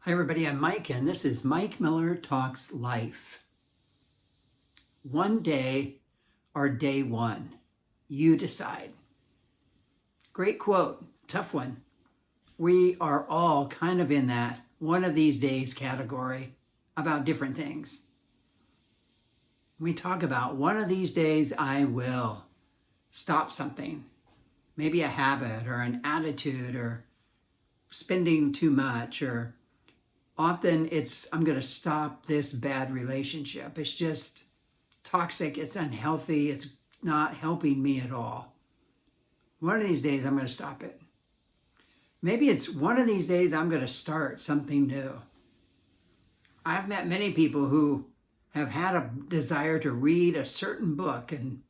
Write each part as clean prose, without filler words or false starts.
Hi, everybody. I'm Mike, and this is Mike Miller Talks Life. One day or day one, you decide. Great quote, tough one. We are all kind of in that one of these days category about different things. We talk about one of these days I will stop something, maybe a habit or an attitude or spending too much, or often it's, I'm going to stop this bad relationship. It's just toxic, it's unhealthy, it's not helping me at all. One of these days, I'm going to stop it. Maybe it's one of these days, I'm going to start something new. I've met many people who have had a desire to read a certain book, and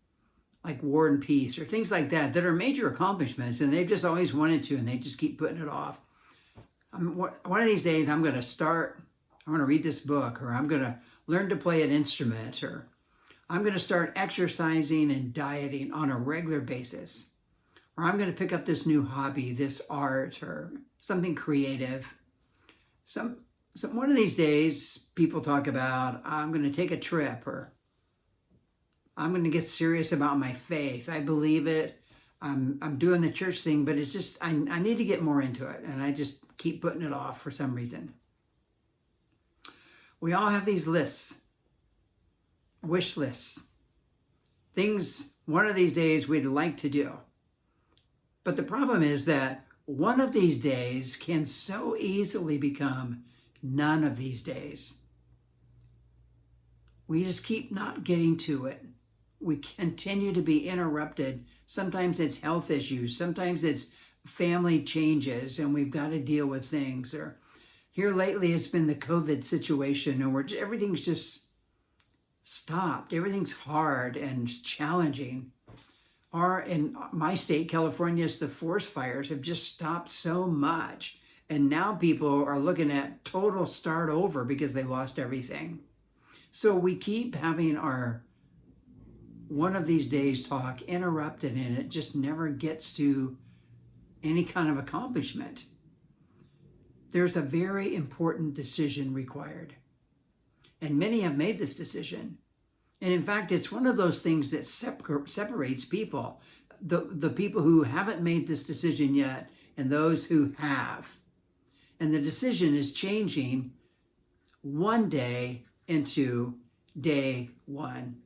like War and Peace or things like that are major accomplishments, and they've just always wanted to, and they just keep putting it off. One of these days, I'm going to start, I want to read this book, or I'm going to learn to play an instrument, or I'm going to start exercising and dieting on a regular basis, or I'm going to pick up this new hobby, this art, or something creative. One of these days, people talk about, I'm going to take a trip, or I'm going to get serious about my faith. I believe it. I'm doing the church thing, but it's just, I need to get more into it, and I just keep putting it off for some reason. We all have these lists, wish lists, things one of these days we'd like to do. But the problem is that one of these days can so easily become none of these days. We just keep not getting to it. We continue to be interrupted. Sometimes it's health issues. Sometimes it's family changes and we've got to deal with things. Or here lately it's been the COVID situation, and everything's just stopped. Everything's hard and challenging. Or in my state, California, the forest fires have just stopped so much. And now people are looking at total start over because they lost everything. So we keep having our one of these days talk interrupted, and it just never gets to any kind of accomplishment. There's a very important decision required. And many have made this decision. And in fact, it's one of those things that separates people. The people who haven't made this decision yet and those who have. And the decision is changing one day into day one.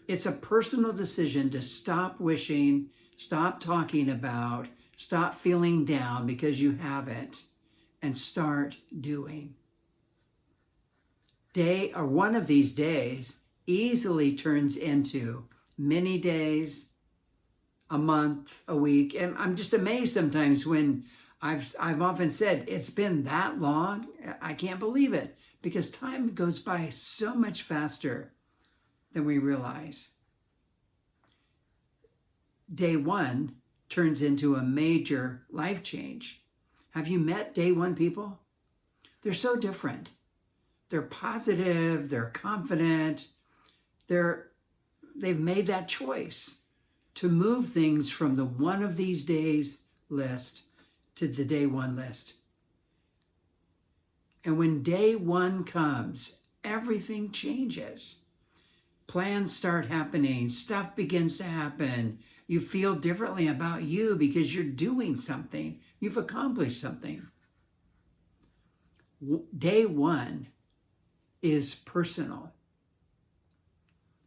It's a personal decision to stop wishing, stop talking about, stop feeling down because you haven't, and start doing. Day or one of these days easily turns into many days, a month, a week. And I'm just amazed sometimes when I've often said, it's been that long. I can't believe it, because time goes by so much faster than we realize. Day one turns into a major life change. Have you met day one people? They're so different. They're positive, they're confident, they've made that choice to move things from the one of these days list to the day one list. And when day one comes, everything changes. Plans start happening, stuff begins to happen. You feel differently about you because you're doing something. You've accomplished something. Day one is personal.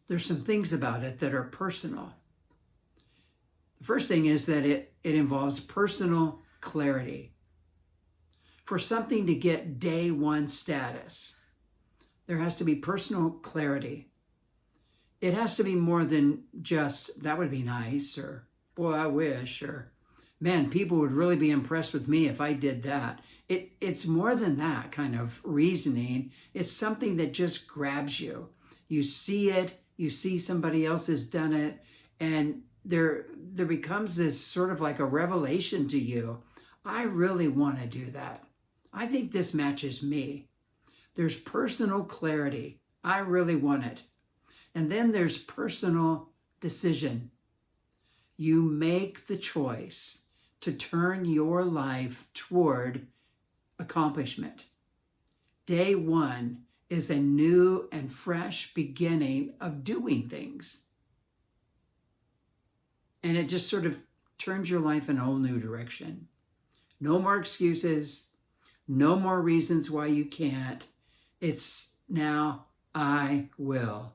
There's some things about it that are personal. The first thing is that it involves personal clarity. For something to get day one status, there has to be personal clarity. It has to be more than just, that would be nice, or boy, I wish, or man, people would really be impressed with me if I did that. It's more than that kind of reasoning. It's something that just grabs you. You see it, you see somebody else has done it, and there becomes this sort of like a revelation to you. I really want to do that. I think this matches me. There's personal clarity. I really want it. And then there's personal decision. You make the choice to turn your life toward accomplishment. Day one is a new and fresh beginning of doing things. And it just sort of turns your life in a whole new direction. No more excuses, no more reasons why you can't. It's now, I will.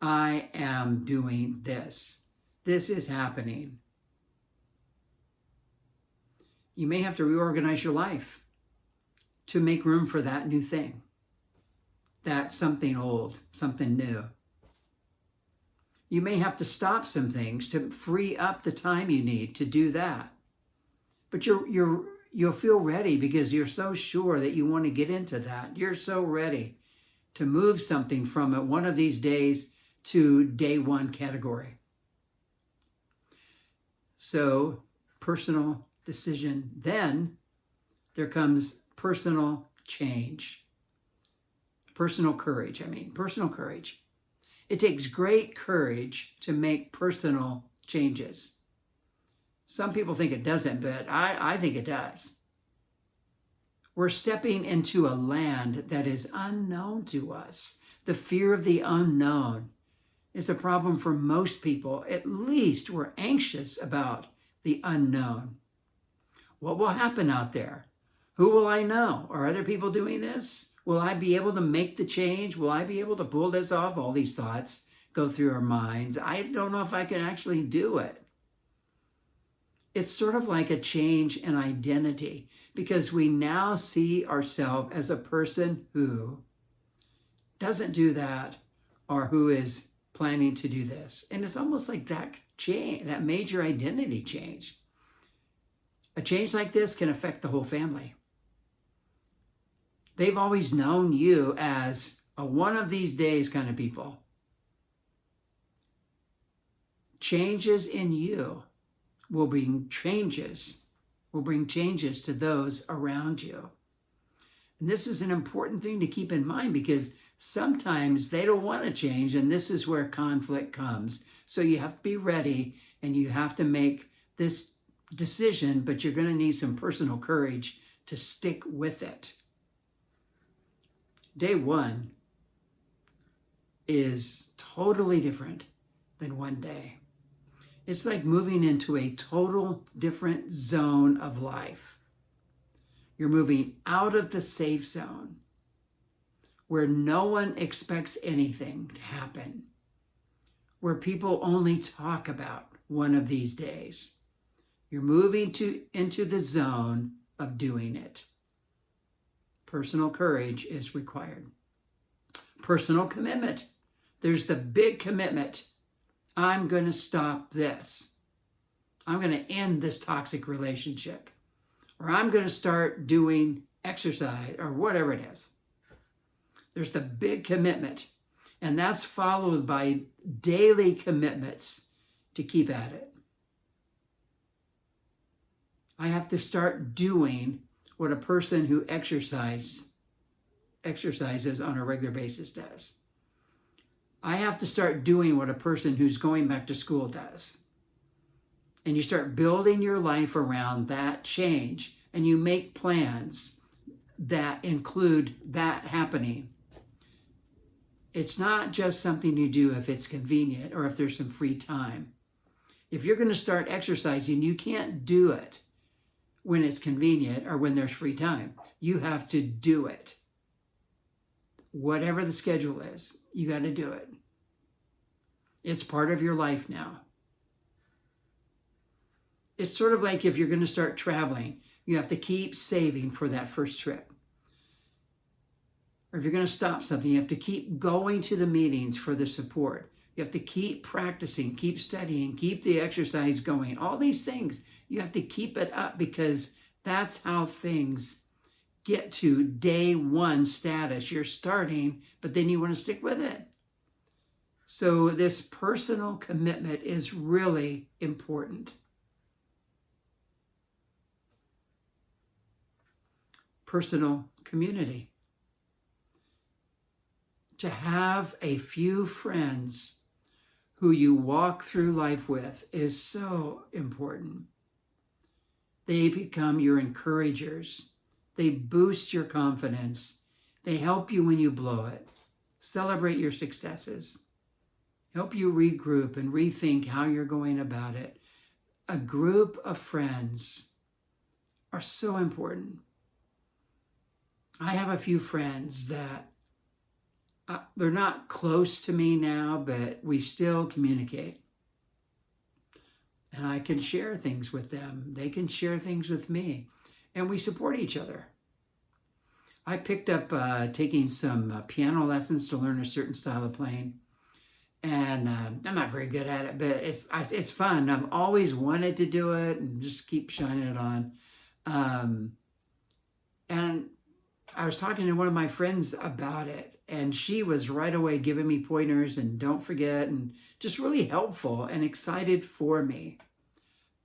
I am doing this. This is happening. You may have to reorganize your life to make room for that new thing. That's something old, something new. You may have to stop some things to free up the time you need to do that. But you'll feel ready because you're so sure that you want to get into that. You're so ready to move something from it one of these days to day one category. So, personal decision. Then there comes personal change. Personal courage. Personal courage. It takes great courage to make personal changes. Some people think it doesn't, but I think it does. We're stepping into a land that is unknown to us. The fear of the unknown is a problem for most people. At least we're anxious about the unknown. What will happen out there? Who will I know? Are other people doing this? Will I be able to make the change? Will I be able to pull this off? All these thoughts go through our minds. I don't know if I can actually do it. It's sort of like a change in identity because we now see ourselves as a person who doesn't do that or who is planning to do this. And it's almost like that change, that major identity change. A change like this can affect the whole family. They've always known you as a one of these days kind of people. Changes in you will bring changes to those around you. And this is an important thing to keep in mind because sometimes they don't want to change, and this is where conflict comes. So you have to be ready and you have to make this decision, but you're going to need some personal courage to stick with it. Day one is totally different than one day. It's like moving into a total different zone of life. You're moving out of the safe zone where no one expects anything to happen, where people only talk about one of these days. You're moving into the zone of doing it. Personal courage is required. Personal commitment. There's the big commitment. I'm going to stop this. I'm going to end this toxic relationship. Or I'm going to start doing exercise or whatever it is. There's the big commitment. And that's followed by daily commitments to keep at it. I have to start doing what a person who exercises on a regular basis does. I have to start doing what a person who's going back to school does. And you start building your life around that change, and you make plans that include that happening. It's not just something you do if it's convenient or if there's some free time. If you're going to start exercising, you can't do it when it's convenient or when there's free time. You have to do it. Whatever the schedule is, you got to do it. It's part of your life now. It's sort of like if you're going to start traveling, you have to keep saving for that first trip. Or if you're going to stop something, you have to keep going to the meetings for the support. You have to keep practicing, keep studying, keep the exercise going. All these things, you have to keep it up because that's how things get to day one status. You're starting, but then you want to stick with it. So this personal commitment is really important. Personal community. To have a few friends who you walk through life with is so important. They become your encouragers. They boost your confidence. They help you when you blow it. Celebrate your successes. Help you regroup and rethink how you're going about it. A group of friends are so important. I have a few friends that they're not close to me now, but we still communicate. And I can share things with them. They can share things with me. And we support each other. I picked up taking some piano lessons to learn a certain style of playing. And I'm not very good at it, but it's fun. I've always wanted to do it and just keep shining it on. And I was talking to one of my friends about it, and she was right away giving me pointers and don't forget, and just really helpful and excited for me.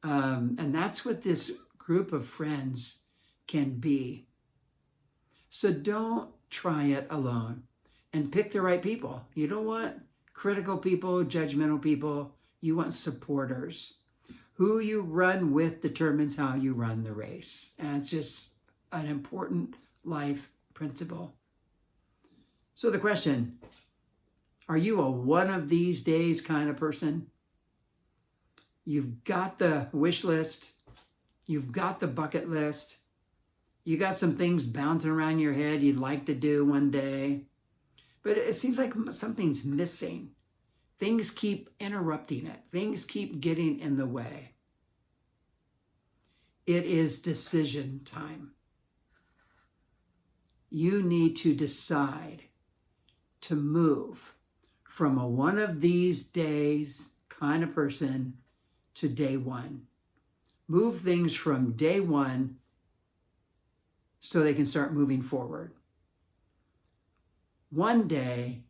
And that's what this group of friends can be. So don't try it alone, and pick the right people. You don't want critical people, judgmental people. You want supporters. Who you run with determines how you run the race. And it's just an important life principle. So the question, are you a one of these days kind of person? You've got the wish list. You've got the bucket list. You got some things bouncing around your head you'd like to do one day. But it seems like something's missing. Things keep interrupting it. Things keep getting in the way. It is decision time. You need to decide to move from a one of these days kind of person to day one. Move things from day one so they can start moving forward. One day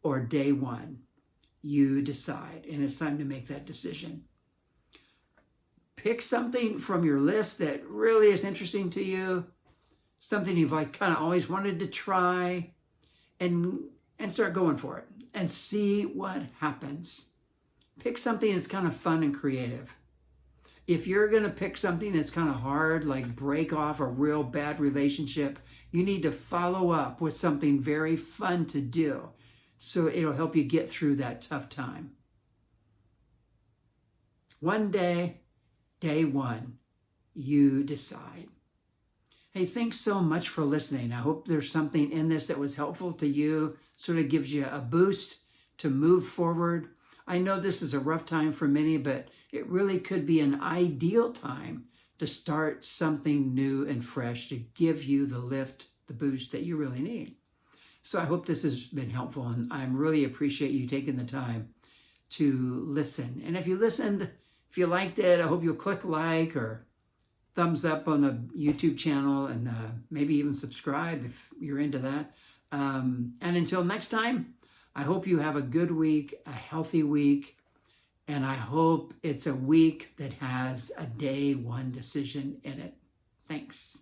or day one, you decide, and it's time to make that decision. Pick something from your list that really is interesting to you, something you've kind of always wanted to try, and start going for it and see what happens. Pick something that's kind of fun and creative. If you're going to pick something that's kind of hard, like break off a real bad relationship, you need to follow up with something very fun to do, so it'll help you get through that tough time. One day, day one, you decide. Hey, thanks so much for listening. I hope there's something in this that was helpful to you, sort of gives you a boost to move forward. I know this is a rough time for many, but it really could be an ideal time to start something new and fresh to give you the lift, the boost that you really need. So I hope this has been helpful, and I really appreciate you taking the time to listen. And if you listened, if you liked it, I hope you'll click like or thumbs up on the YouTube channel, and maybe even subscribe if you're into that. And until next time, I hope you have a good week, a healthy week, and I hope it's a week that has a day one decision in it. Thanks.